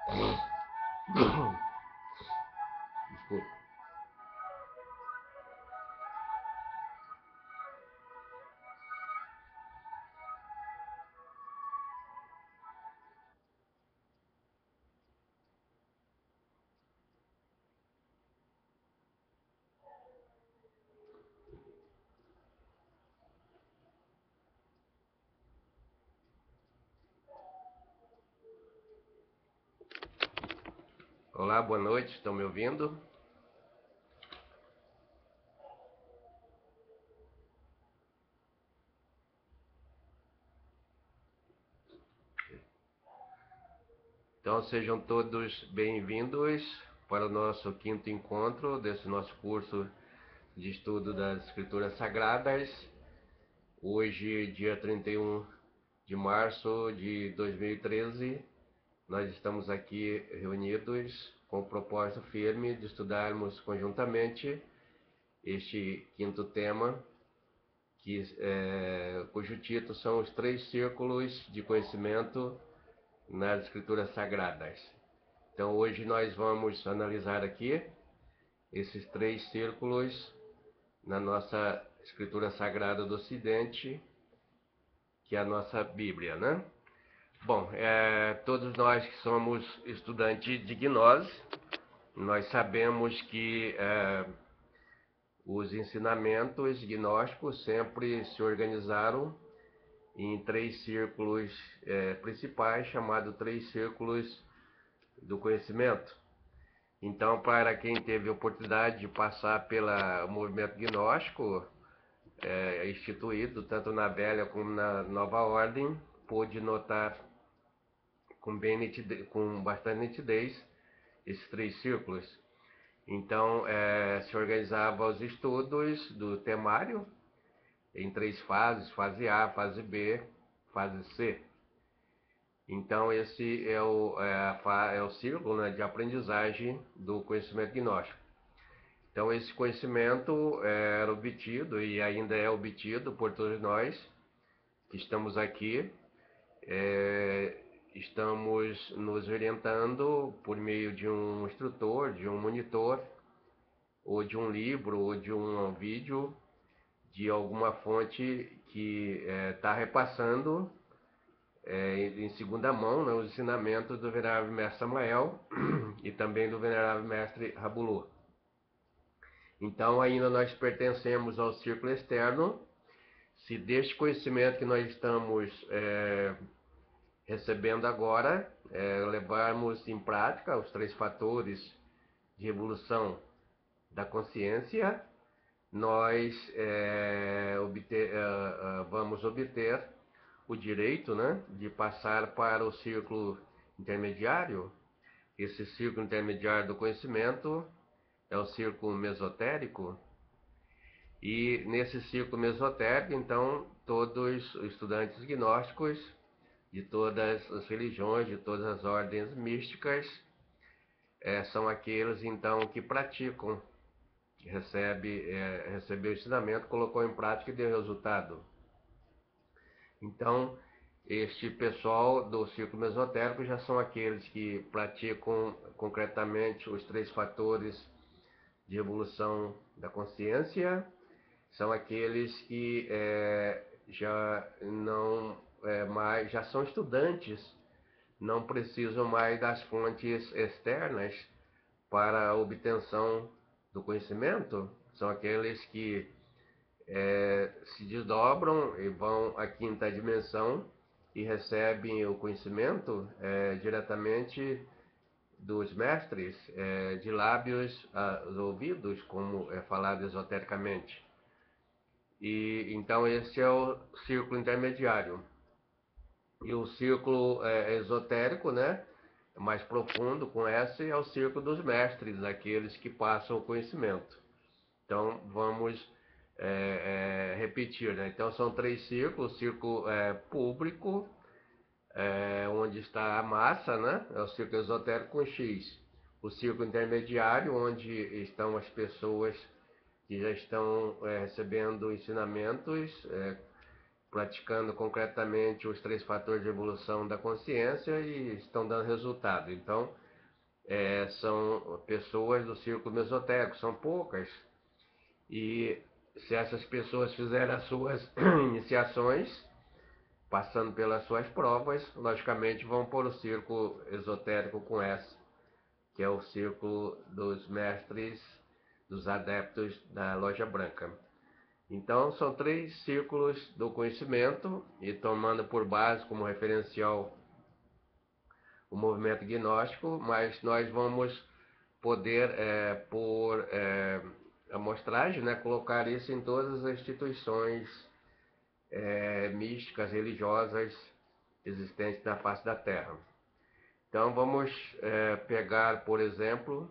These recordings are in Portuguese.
Desculpa. Olá, boa noite, estão me ouvindo? Então sejam todos bem-vindos para o nosso quinto encontro desse nosso curso de estudo das Escrituras Sagradas. Hoje, dia 31 de março de 2013, nós estamos aqui reunidos com o propósito firme de estudarmos conjuntamente este quinto tema, cujo título são os três círculos de conhecimento nas Escrituras Sagradas. Então hoje nós vamos analisar aqui esses três círculos na nossa Escritura Sagrada do Ocidente, que é a nossa Bíblia, né? Bom, todos nós que somos estudantes de gnose, nós sabemos que os ensinamentos gnósticos sempre se organizaram em três círculos principais, chamados três círculos do conhecimento. Então, para quem teve a oportunidade de passar pelo movimento gnóstico instituído, tanto na velha como na nova ordem, pôde notar com bastante nitidez esses três círculos. Então, se organizava os estudos do temário em três fases: fase A, fase B, fase C. Então, esse é o círculo, né, de aprendizagem do conhecimento gnóstico. Então, esse conhecimento era obtido e ainda é obtido por todos nós que estamos aqui. Estamos nos orientando por meio de um instrutor, de um monitor, ou de um livro, ou de um vídeo, de alguma fonte que está repassando em segunda mão, né, os ensinamentos do Venerável Mestre Samael e também do Venerável Mestre Rabulô. Então ainda nós pertencemos ao círculo externo. Se deste conhecimento que nós estamos recebendo agora, levarmos em prática os três fatores de evolução da consciência, nós vamos obter o direito, né, de passar para o círculo intermediário. Esse círculo intermediário do conhecimento é o círculo mesotérico. E nesse círculo mesotérico, então, todos os estudantes gnósticos de todas as religiões, de todas as ordens místicas, são aqueles então que praticam, que recebeu o ensinamento, colocou em prática e deu resultado. Então, este pessoal do círculo mesotérico já são aqueles que praticam concretamente os três fatores de evolução da consciência, são aqueles que já não mais já são estudantes, não precisam mais das fontes externas para a obtenção do conhecimento, são aqueles que se desdobram e vão à quinta dimensão e recebem o conhecimento diretamente dos mestres, de lábios aos ouvidos, como é falado esotericamente. E então esse é o círculo intermediário. E o círculo esotérico, né, mais profundo, com esse, é o círculo dos mestres, aqueles que passam o conhecimento. Então vamos repetir, né? Então são três círculos: o círculo público, onde está a massa, né? É o círculo esotérico com X. O círculo intermediário, onde estão as pessoas que já estão recebendo ensinamentos praticando concretamente os 3 fatores de evolução da consciência e estão dando resultado. Então, são pessoas do círculo mesotérico, são poucas. E se essas pessoas fizerem as suas iniciações, passando pelas suas provas, logicamente vão por o círculo esotérico com S, que é o círculo dos mestres, dos adeptos da Loja Branca. Então, são 3 círculos do conhecimento, e tomando por base como referencial o movimento gnóstico, mas nós vamos poder, por amostragem, né, colocar isso em todas as instituições místicas, religiosas existentes na face da Terra. Então, vamos pegar, por exemplo,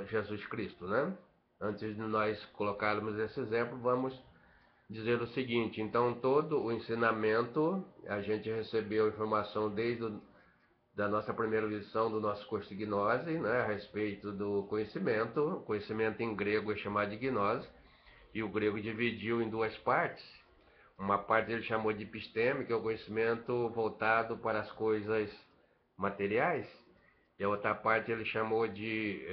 Jesus Cristo, né? Antes de nós colocarmos esse exemplo, vamos dizer o seguinte: então, todo o ensinamento, a gente recebeu informação desde da nossa primeira lição do nosso curso de gnose, né, a respeito do conhecimento. O conhecimento em grego é chamado de gnose, e o grego dividiu em 2 partes. Uma parte ele chamou de episteme, que é o conhecimento voltado para as coisas materiais, e a outra parte ele chamou de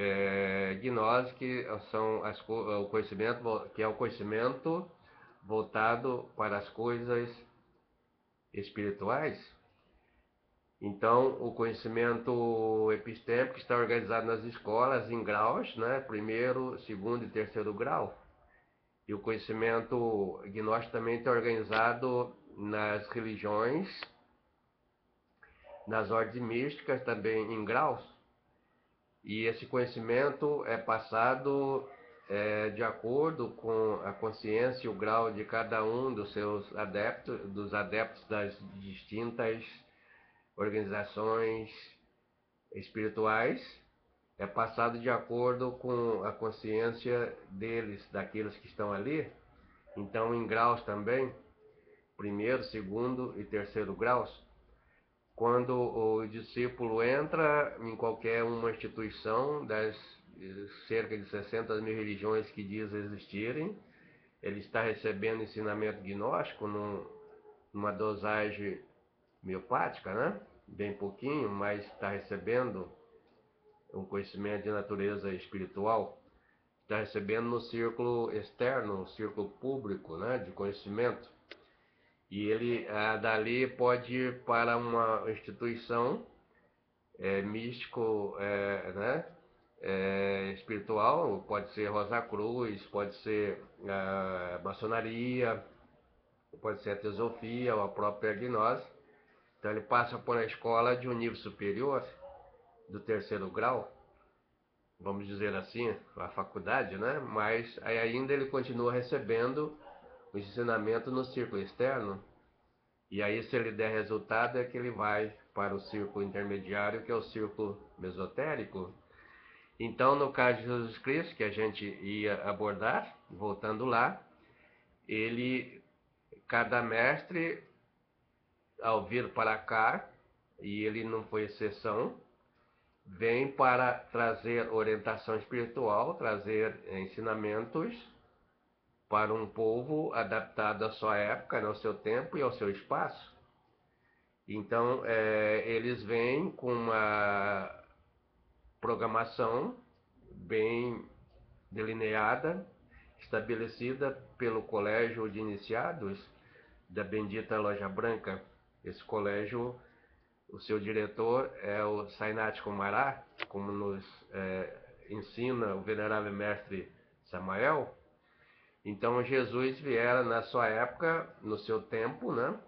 gnose, que são o conhecimento, que é o conhecimento voltado para as coisas espirituais. Então, o conhecimento epistêmico está organizado nas escolas em graus, né? Primeiro, segundo e terceiro grau. E o conhecimento gnóstico também está organizado nas religiões, nas ordens místicas, também em graus. E esse conhecimento é passado de acordo com a consciência e o grau de cada um dos seus adeptos, dos adeptos das distintas organizações espirituais, é passado de acordo com a consciência deles, daqueles que estão ali. Então, em graus também, primeiro, segundo e terceiro graus. Quando o discípulo entra em qualquer uma instituição das cerca de 60 mil religiões que diz existirem, ele está recebendo ensinamento gnóstico numa dosagem miopática, né? Bem pouquinho, mas está recebendo um conhecimento de natureza espiritual, está recebendo no círculo externo, no círculo público, né, de conhecimento. E ele dali pode ir para uma instituição místico, né, espiritual, pode ser Rosa Cruz, pode ser maçonaria, pode ser a teosofia ou a própria gnose. Então ele passa por uma escola de um nível superior, do terceiro grau, vamos dizer assim, a faculdade, né? Mas aí ainda ele continua recebendo o ensinamento no círculo externo. E aí, se ele der resultado, é que ele vai para o círculo intermediário, que é o círculo mesotérico. Então, no caso de Jesus Cristo, que a gente ia abordar, voltando lá, cada mestre, ao vir para cá, e ele não foi exceção, vem para trazer orientação espiritual, trazer ensinamentos para um povo adaptado à sua época, ao seu tempo e ao seu espaço. Então, eles vêm com uma programação bem delineada, estabelecida pelo Colégio de Iniciados da Bendita Loja Branca. Esse colégio, o seu diretor é o Sainat Kumará, como nos ensina o venerável mestre Samael. Então, Jesus viera na sua época, no seu tempo, né?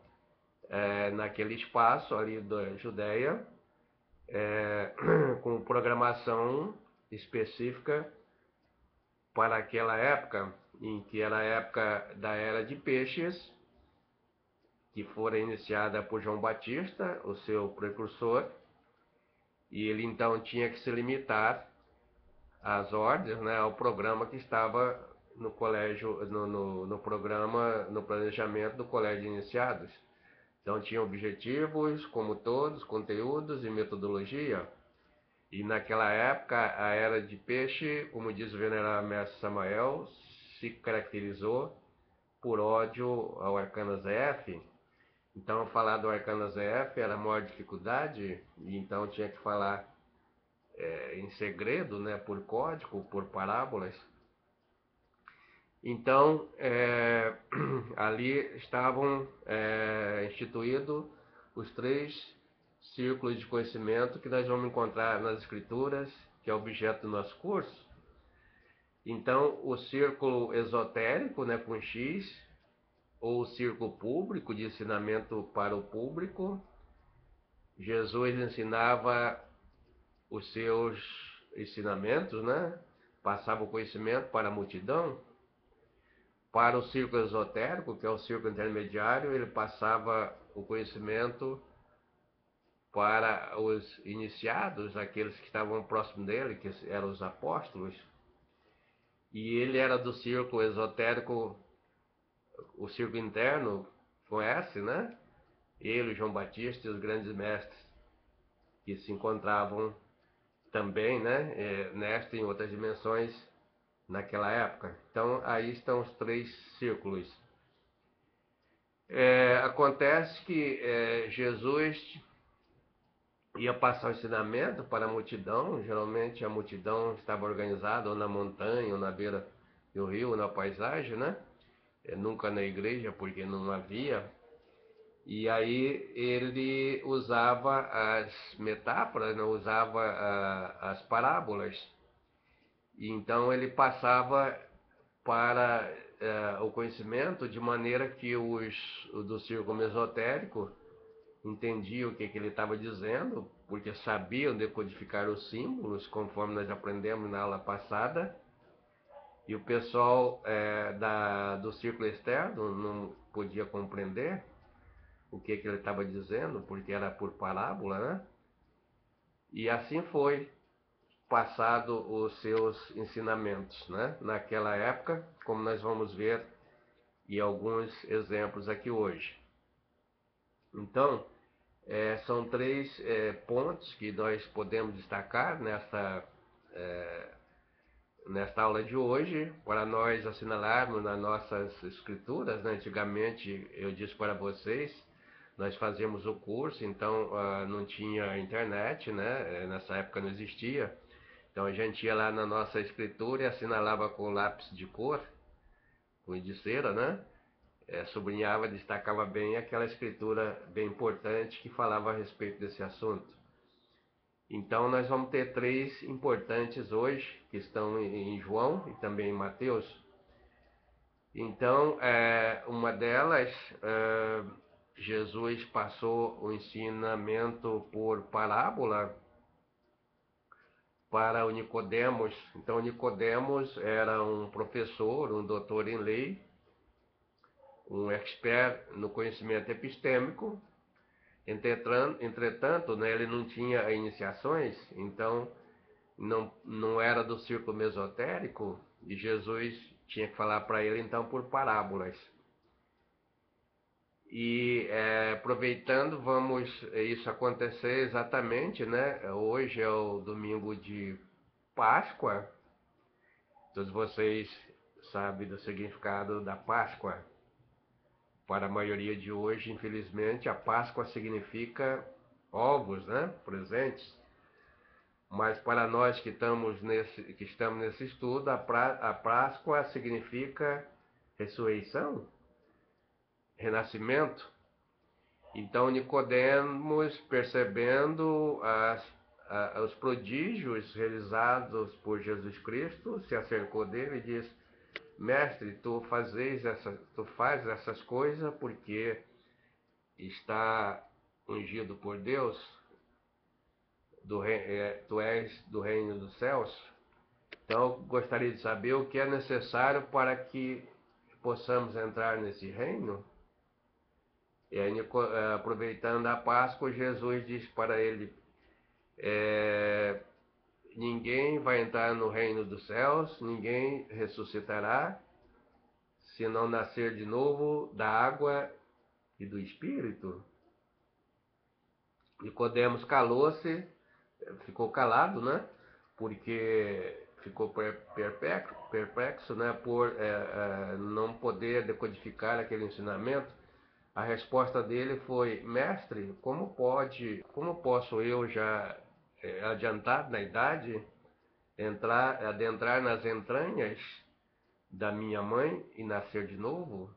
Naquele espaço ali da Judéia, com programação específica para aquela época, em que era a época da Era de Peixes, que fora iniciada por João Batista, o seu precursor, e ele então tinha que se limitar às ordens, né, ao programa que estava no colégio, no programa, no planejamento do Colégio de Iniciados. Então tinha objetivos, como todos, conteúdos e metodologia. E naquela época, a Era de Peixe, como diz o venerável mestre Samael, se caracterizou por ódio ao Arcana ZF. Então, falar do Arcana ZF era a maior dificuldade, e então tinha que falar em segredo, né, por código, por parábolas. Então, ali estavam instituídos os 3 círculos de conhecimento que nós vamos encontrar nas Escrituras, que é objeto do nosso curso. Então, o círculo esotérico, né, com X, ou o círculo público, de ensinamento para o público. Jesus ensinava os seus ensinamentos, né? Passava o conhecimento para a multidão. Para o círculo esotérico, que é o círculo intermediário, ele passava o conhecimento para os iniciados, aqueles que estavam próximos dele, que eram os apóstolos. E ele era do círculo esotérico, o círculo interno, conhece, né? Ele, João Batista e os grandes mestres, que se encontravam também, né, nesta e em outras dimensões naquela época. Então, aí estão os 3 círculos. Acontece que Jesus ia passar o ensinamento para a multidão. Geralmente a multidão estava organizada ou na montanha, ou na beira do rio, ou na paisagem, né? Nunca na igreja, porque não havia. E aí ele usava as metáforas, não usava as parábolas. E então ele passava para o conhecimento de maneira que os do círculo mesotérico entendiam o que ele estava dizendo, porque sabiam decodificar os símbolos, conforme nós aprendemos na aula passada. E o pessoal do círculo externo não podia compreender o que ele estava dizendo, porque era por parábola, né? E assim foi passado os seus ensinamentos, né? Naquela época, como nós vamos ver em alguns exemplos aqui hoje. Então, são 3 pontos que nós podemos destacar nesta aula de hoje, para nós assinalarmos nas nossas escrituras, né? Antigamente, eu disse para vocês, nós fazíamos o curso, então não tinha internet, né? Nessa época não existia. Então a gente ia lá na nossa escritura e assinalava com lápis de cor, com de cera, né? Sublinhava, destacava bem aquela escritura bem importante que falava a respeito desse assunto. Então nós vamos ter 3 importantes hoje, que estão em João e também em Mateus. Então, uma delas, Jesus passou o ensinamento por parábola para o Nicodemos. Então, Nicodemos era um professor, um doutor em lei, um expert no conhecimento epistêmico. Entretanto, né, ele não tinha iniciações, então não era do círculo mesotérico, e Jesus tinha que falar para ele então por parábolas. E aproveitando, vamos isso acontecer exatamente, né? Hoje é o domingo de Páscoa. Todos vocês sabem do significado da Páscoa. Para a maioria de hoje, infelizmente, a Páscoa significa ovos, né? Presentes. Mas para nós que estamos nesse estudo, a Páscoa significa ressurreição, renascimento. Então Nicodemos, percebendo os prodígios realizados por Jesus Cristo, se acercou dele e disse: Mestre, tu fazes essas coisas porque está ungido por Deus, tu és do reino dos céus. Então, gostaria de saber o que é necessário para que possamos entrar nesse reino. E aí, aproveitando a Páscoa, Jesus disse para ele: ninguém vai entrar no reino dos céus, ninguém ressuscitará, se não nascer de novo da água e do Espírito. Nicodemos calou-se, ficou calado, né? Porque ficou perplexo, né, por não poder decodificar aquele ensinamento. A resposta dele foi: mestre, como posso eu já adiantado na idade adentrar nas entranhas da minha mãe e nascer de novo?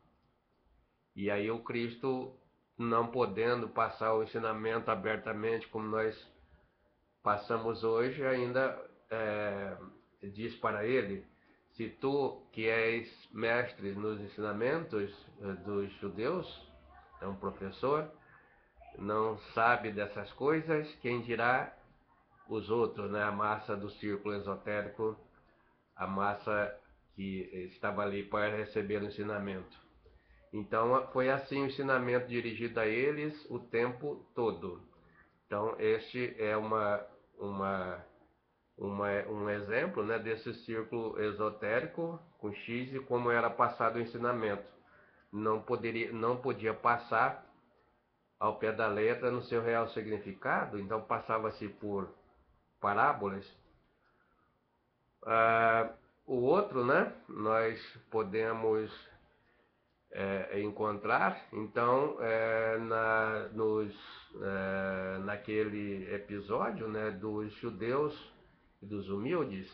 E aí o Cristo, não podendo passar o ensinamento abertamente como nós passamos hoje, ainda diz para ele: se tu que és mestre nos ensinamentos dos judeus, é um professor, não sabe dessas coisas, quem dirá os outros, né? A massa do círculo esotérico, a massa que estava ali para receber o ensinamento. Então foi assim o ensinamento dirigido a eles o tempo todo. Então este é um exemplo, né, desse círculo esotérico com X e como era passado o ensinamento. Não podia passar ao pé da letra no seu real significado, então passava-se por parábolas. O outro, né, nós podemos encontrar, então, naquele episódio, né, dos judeus e dos humildes.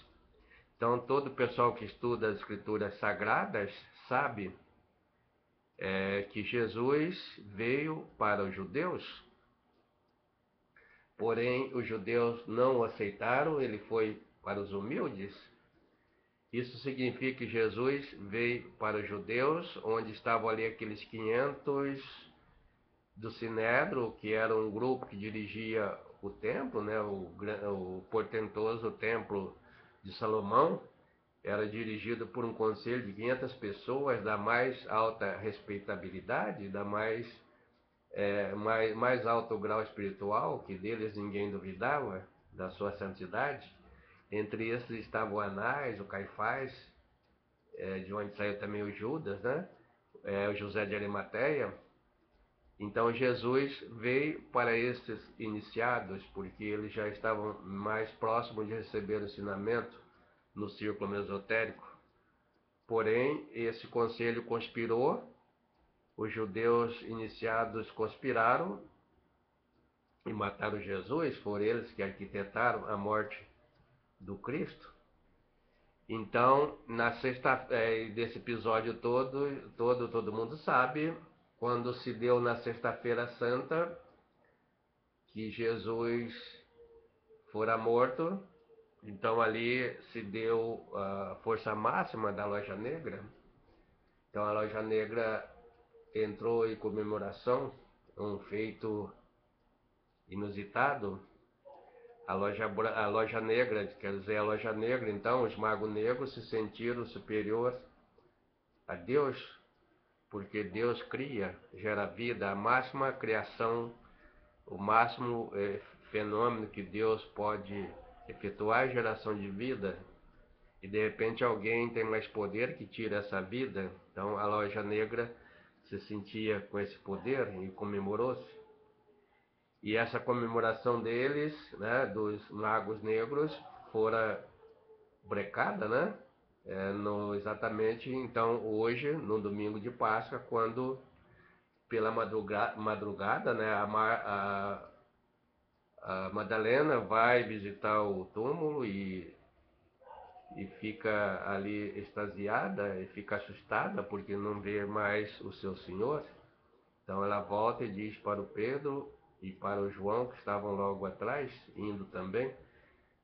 Então, todo o pessoal que estuda as escrituras sagradas sabe que Jesus veio para os judeus, porém os judeus não o aceitaram, ele foi para os humildes. Isso significa que Jesus veio para os judeus, onde estavam ali aqueles 500 do Sinédrio, que era um grupo que dirigia o templo, né, o portentoso templo de Salomão. Era dirigido por um conselho de 500 pessoas da mais alta respeitabilidade, da mais alto grau espiritual, que deles ninguém duvidava, da sua santidade. Entre esses estavam o Anás, o Caifás, de onde saiu também o Judas, né? O José de Arimateia. Então Jesus veio para esses iniciados, porque eles já estavam mais próximos de receber o ensinamento no círculo mesotérico. Porém, esse conselho conspirou, os judeus iniciados conspiraram e mataram Jesus, foram eles que arquitetaram a morte do Cristo. Então, desse episódio todo mundo sabe, quando se deu na Sexta-feira Santa, que Jesus fora morto, então ali se deu a força máxima da Loja Negra. Então a Loja Negra entrou em comemoração, um feito inusitado. A loja negra, quer dizer, a Loja Negra, então os magos negros se sentiram superior a Deus, porque Deus cria, gera vida, a máxima criação, o máximo fenômeno que Deus pode efetuar a geração de vida, e de repente alguém tem mais poder que tira essa vida. Então a Loja Negra se sentia com esse poder e comemorou-se. E essa comemoração deles, né, dos magos negros, fora brecada, né? Exatamente, então, hoje, no domingo de Páscoa, quando pela madrugada, né, a Madalena vai visitar o túmulo e fica ali extasiada e fica assustada porque não vê mais o seu Senhor. Então ela volta e diz para o Pedro e para o João, que estavam logo atrás, indo também: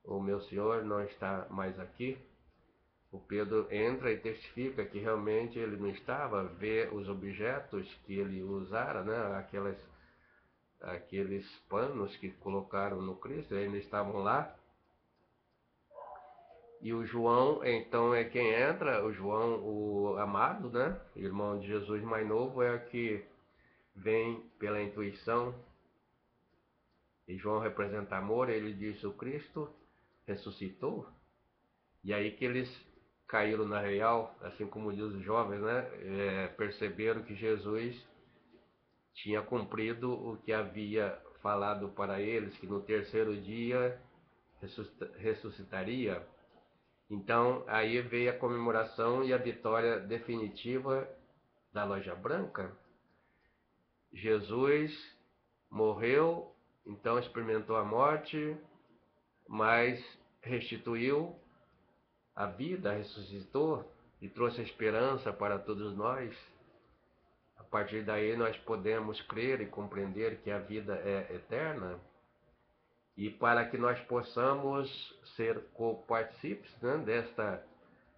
o meu Senhor não está mais aqui. O Pedro entra e testifica que realmente ele não estava, vê os objetos que ele usara, né? Aqueles panos que colocaram no Cristo, ainda estavam lá. E o João, então, é quem entra, o João, o amado, né? Irmão de Jesus mais novo, é o que vem pela intuição. E João representa amor, ele diz: o Cristo ressuscitou. E aí que eles caíram na real, assim como diz os jovens, né? Perceberam que Jesus tinha cumprido o que havia falado para eles, que no terceiro dia ressuscitaria. Então, aí veio a comemoração e a vitória definitiva da Loja Branca. Jesus morreu, então experimentou a morte, mas restituiu a vida, ressuscitou e trouxe a esperança para todos nós. A partir daí nós podemos crer e compreender que a vida é eterna. E para que nós possamos ser co-partícipes, né, desta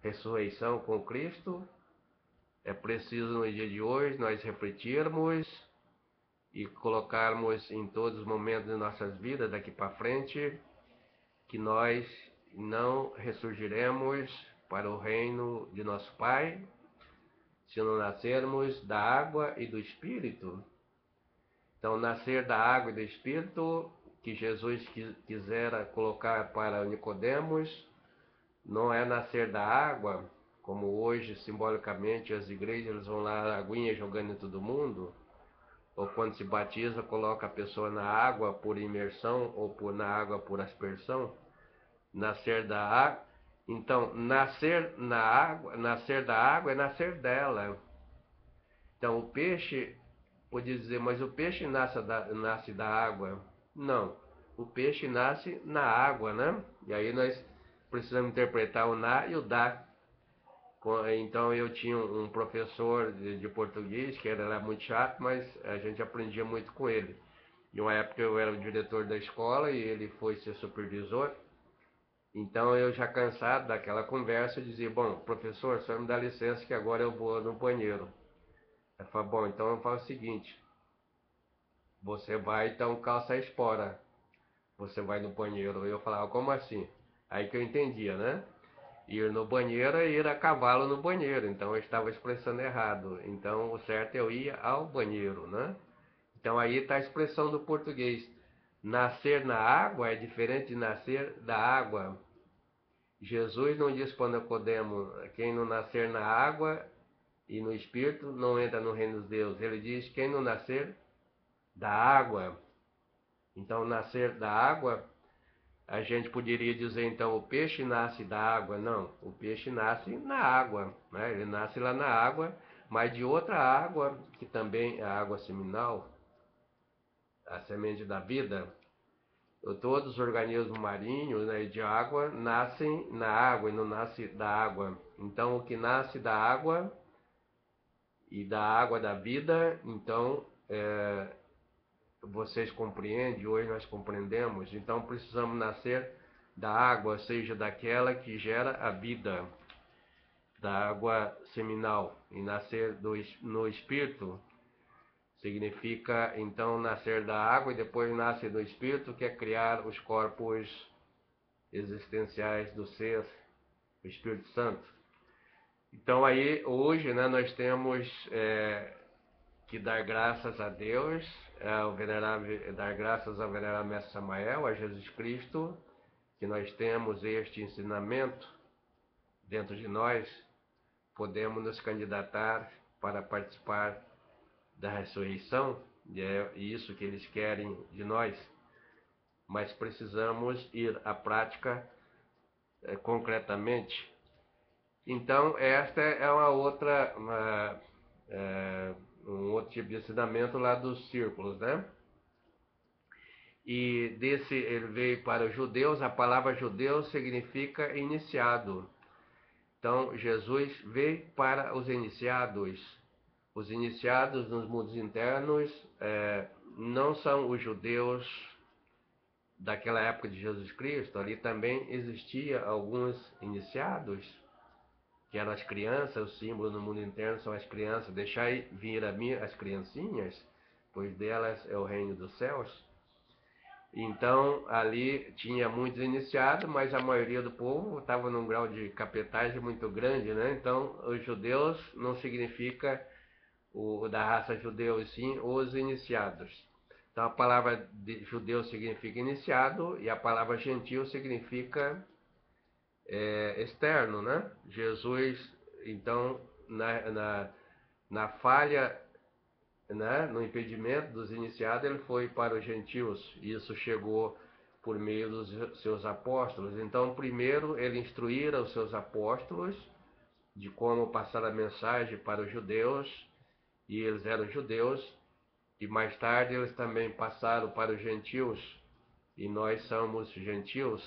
ressurreição com Cristo, é preciso no dia de hoje nós refletirmos e colocarmos em todos os momentos de nossas vidas daqui para frente que nós não ressurgiremos para o reino de nosso Pai se não nascermos da água e do Espírito. Então, nascer da água e do Espírito, que Jesus quisera colocar para Nicodemos, não é nascer da água, como hoje, simbolicamente, as igrejas eles vão lá, a aguinha jogando em todo mundo, ou quando se batiza, coloca a pessoa na água por imersão, ou na água por aspersão. Nascer da água. Então, nascer da água é nascer dela. Então, o peixe, pode dizer, mas o peixe nasce da água? Não, o peixe nasce na água, né? E aí nós precisamos interpretar o na e o da. Então, eu tinha um professor de português, que era muito chato, mas a gente aprendia muito com ele. Em uma época eu era o diretor da escola e ele foi ser supervisor. Então eu já cansado daquela conversa, eu dizia, bom, professor, só me dá licença que agora eu vou no banheiro. Ele falou, bom, então eu faço o seguinte, você vai então calça a espora, você vai no banheiro. Eu falava, como assim? Aí que eu entendia, né? Ir no banheiro é ir a cavalo no banheiro, então eu estava expressando errado. Então o certo é eu ir ao banheiro, né? Então aí está a expressão do português. Nascer na água é diferente de nascer da água. Jesus não diz para Nicodemo, quem não nascer na água e no Espírito não entra no reino dos deuses. Ele diz, quem não nascer da água. Então, nascer da água, a gente poderia dizer, então, o peixe nasce da água. Não, o peixe nasce na água, né? Ele nasce lá na água, mas de outra água, que também é a água seminal, a semente da vida. Todos os organismos marinhos, né, de água nascem na água e não nascem da água. Então, o que nasce da água e da água da vida, então, vocês compreendem, hoje nós compreendemos. Então, precisamos nascer da água, seja daquela que gera a vida, da água seminal, e nascer no Espírito. Significa, então, nascer da água e depois nasce do Espírito, que é criar os corpos existenciais do ser, o Espírito Santo. Então aí, hoje, né, nós temos que dar graças a Deus, dar graças ao venerável Mestre Samael, a Jesus Cristo, que nós temos este ensinamento dentro de nós, podemos nos candidatar para participar da ressurreição, e é isso que eles querem de nós, mas precisamos ir à prática concretamente. Então, esta é um outro tipo de ensinamento lá dos círculos, né? E desse ele veio para os judeus, a palavra judeu significa iniciado. Então, Jesus veio para os iniciados. Os iniciados nos mundos internos não são os judeus daquela época de Jesus Cristo. Ali também existia alguns iniciados, que eram as crianças. O símbolo no mundo interno são as crianças. Deixai vir a mim as criancinhas, pois delas é o reino dos céus. Então, ali tinha muitos iniciados, mas a maioria do povo estava num grau de capetagem muito grande, né? Então, os judeus não significa o da raça judeu, e sim os iniciados. Então, a palavra de judeu significa iniciado e a palavra gentil significa externo, né? Jesus, então, na falha, né, no impedimento dos iniciados, ele foi para os gentios. E isso chegou por meio dos seus apóstolos. Então, primeiro ele instruíra os seus apóstolos de como passar a mensagem para os judeus, e eles eram judeus, e mais tarde eles também passaram para os gentios, e nós somos gentios.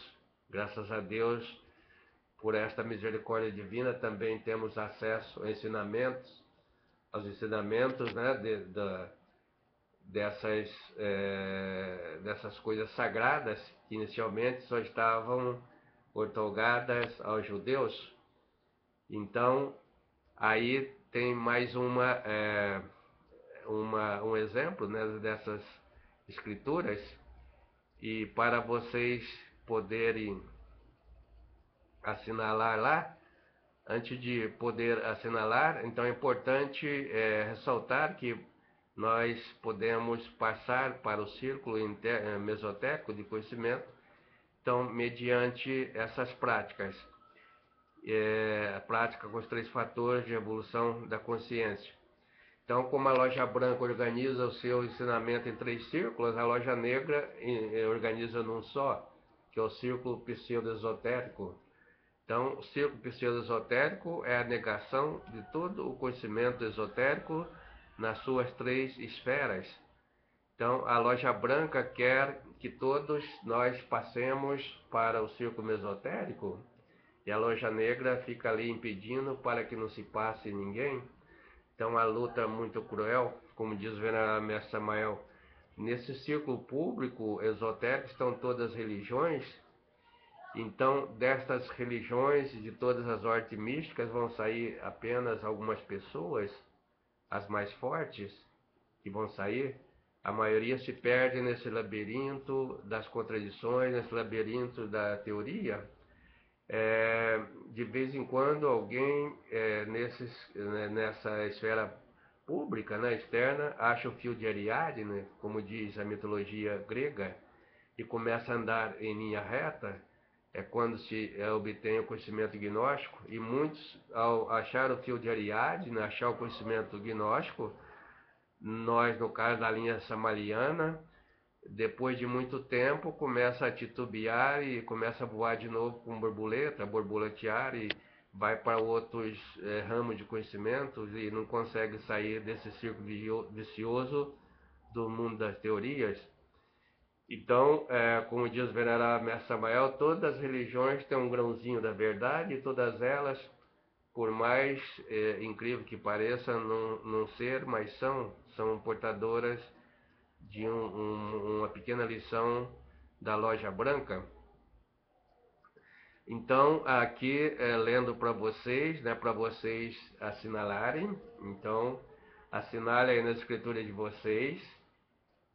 Graças a Deus, por esta misericórdia divina, também temos acesso aos ensinamentos, né, dessas coisas sagradas que inicialmente só estavam outorgadas aos judeus. Então, aí tem mais um exemplo, né, dessas escrituras, e para vocês poderem assinalar lá, antes de poder assinalar, então é importante ressaltar que nós podemos passar para o círculo mesotérico de conhecimento, então, mediante essas práticas. A prática com os 3 fatores de evolução da consciência. Então, como a loja branca organiza o seu ensinamento em 3 círculos, a loja negra organiza num só, que é o círculo pseudo-esotérico. Então, o círculo pseudo-esotérico é a negação de todo o conhecimento esotérico nas suas 3 esferas. Então, a loja branca quer que todos nós passemos para o círculo mesotérico, e a loja negra fica ali impedindo para que não se passe ninguém. Então, a luta é muito cruel, como diz o venerável mestre Samael. Nesse círculo público esotérico estão todas as religiões. Então, destas religiões de todas as ordens místicas vão sair apenas algumas pessoas, as mais fortes, que vão sair. A maioria se perde nesse labirinto das contradições, nesse labirinto da teoria. De vez em quando alguém nessa esfera pública, né, externa, acha o fio de Ariadne, como diz a mitologia grega, e começa a andar em linha reta. É quando se obtém o conhecimento gnóstico, e muitos, ao achar o fio de Ariadne, achar o conhecimento gnóstico, nós, no caso da linha samariana, depois de muito tempo, começa a titubear e começa a voar de novo com borboleta, borboletear, e vai para outros ramos de conhecimentos e não consegue sair desse círculo vicioso do mundo das teorias. Então, como diz o venerável mestre Samael, todas as religiões têm um grãozinho da verdade, e todas elas, por mais incrível que pareça, não ser, mas são portadoras de uma pequena lição da loja branca. Então, aqui lendo para vocês, né, para vocês assinalarem. Então, assinale aí na escritura de vocês,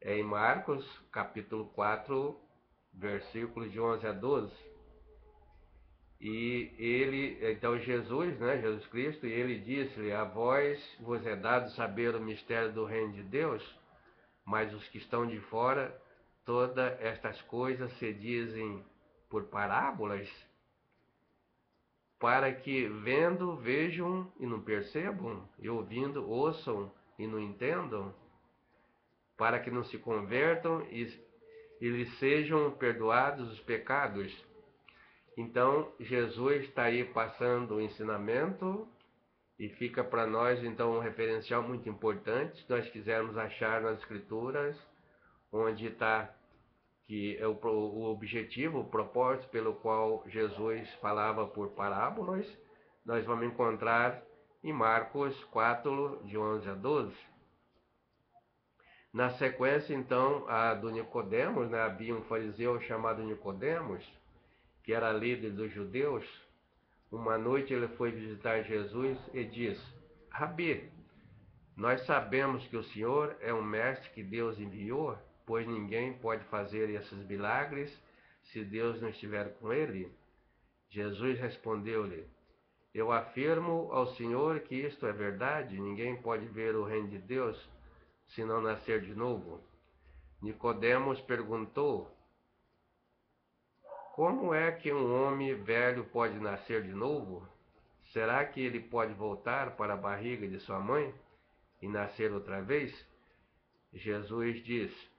em Marcos, capítulo 4, versículos de 11 a 12. E então Jesus, né, Jesus Cristo, e ele disse-lhe: a vós vos é dado saber o mistério do reino de Deus, mas os que estão de fora, todas estas coisas se dizem por parábolas, para que vendo, vejam e não percebam, e ouvindo, ouçam e não entendam, para que não se convertam e lhes sejam perdoados os pecados. Então, Jesus está aí passando o ensinamento, e fica para nós, então, um referencial muito importante, se nós quisermos achar nas Escrituras, onde está que é o objetivo, o propósito pelo qual Jesus falava por parábolas, nós vamos encontrar em Marcos 4, de 11 a 12. Na sequência, então, a do Nicodemos, né, havia um fariseu chamado Nicodemos, que era líder dos judeus. Uma noite ele foi visitar Jesus e disse: Rabi, nós sabemos que o Senhor é um mestre que Deus enviou, pois ninguém pode fazer esses milagres se Deus não estiver com ele. Jesus respondeu-lhe: eu afirmo ao Senhor que isto é verdade, ninguém pode ver o reino de Deus se não nascer de novo. Nicodemos perguntou: como é que um homem velho pode nascer de novo? Será que ele pode voltar para a barriga de sua mãe e nascer outra vez? Jesus disse: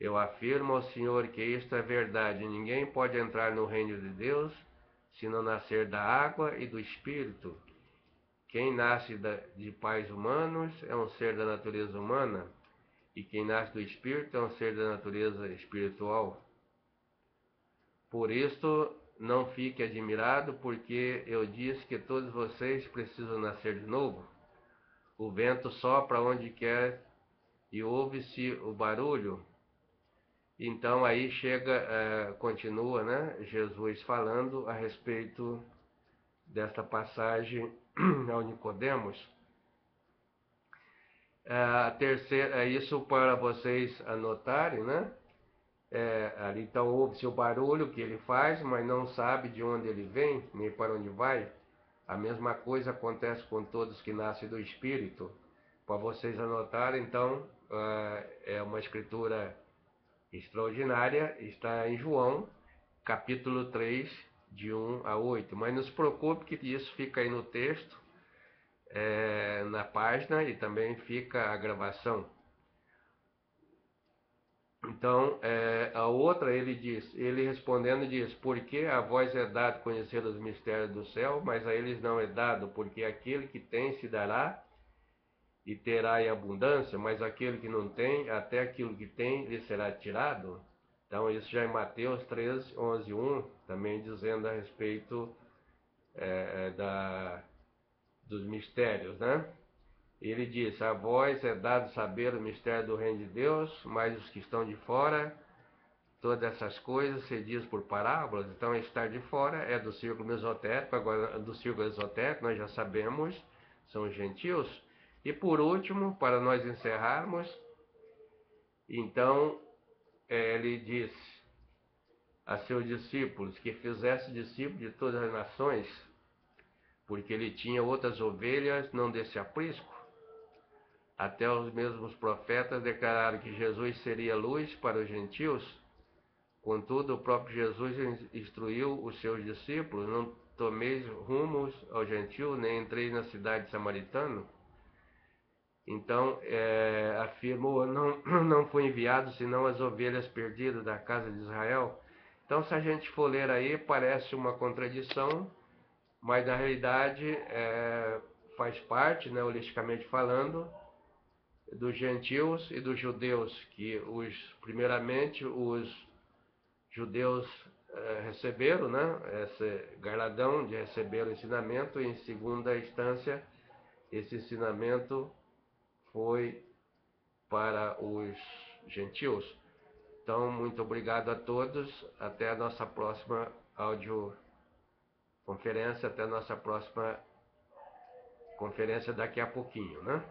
Eu afirmo ao Senhor que isto é verdade. Ninguém pode entrar no reino de Deus se não nascer da água e do Espírito. Quem nasce de pais humanos é um ser da natureza humana, e quem nasce do Espírito é um ser da natureza espiritual. Por isto, não fique admirado, porque eu disse que todos vocês precisam nascer de novo. O vento sopra onde quer e ouve-se o barulho. Então aí chega, continua, né, Jesus falando a respeito desta passagem ao Nicodemos. A terceira, isso para vocês anotarem, né? Ali então ouve-se o barulho que ele faz, mas não sabe de onde ele vem, nem para onde vai. A mesma coisa acontece com todos que nascem do Espírito. Para vocês anotarem, então, é uma escritura extraordinária, está em João, capítulo 3, de 1 a 8. Mas não se preocupe que isso fica aí no texto, na página, e também fica a gravação. Então, a outra, ele respondendo diz, porque a vós é dado conhecer os mistérios do céu, mas a eles não é dado, porque aquele que tem se dará e terá em abundância, mas aquele que não tem, até aquilo que tem lhe será tirado. Então, isso já é Mateus 13, 11, 1, também dizendo a respeito dos mistérios, né? Ele diz, a vós é dado saber o mistério do reino de Deus, mas os que estão de fora, todas essas coisas se diz por parábolas. Então, estar de fora é do círculo mesotérico. Agora, do círculo esotérico, nós já sabemos, são os gentios. E por último, para nós encerrarmos, então, ele diz a seus discípulos que fizesse discípulos de todas as nações, porque ele tinha outras ovelhas, não desse aprisco. Até os mesmos profetas declararam que Jesus seria luz para os gentios. Contudo, o próprio Jesus instruiu os seus discípulos, não tomeis rumos ao gentio, nem entreis na cidade samaritana. Então, afirmou, não foi enviado senão as ovelhas perdidas da casa de Israel. Então, se a gente for ler aí, parece uma contradição, mas na realidade faz parte, né, holisticamente falando, dos gentios e dos judeus, que primeiramente os judeus receberam, né, esse galardão de receber o ensinamento, e em segunda instância, esse ensinamento foi para os gentios. Então, muito obrigado a todos, até a nossa próxima audioconferência, até a nossa próxima conferência daqui a pouquinho, né?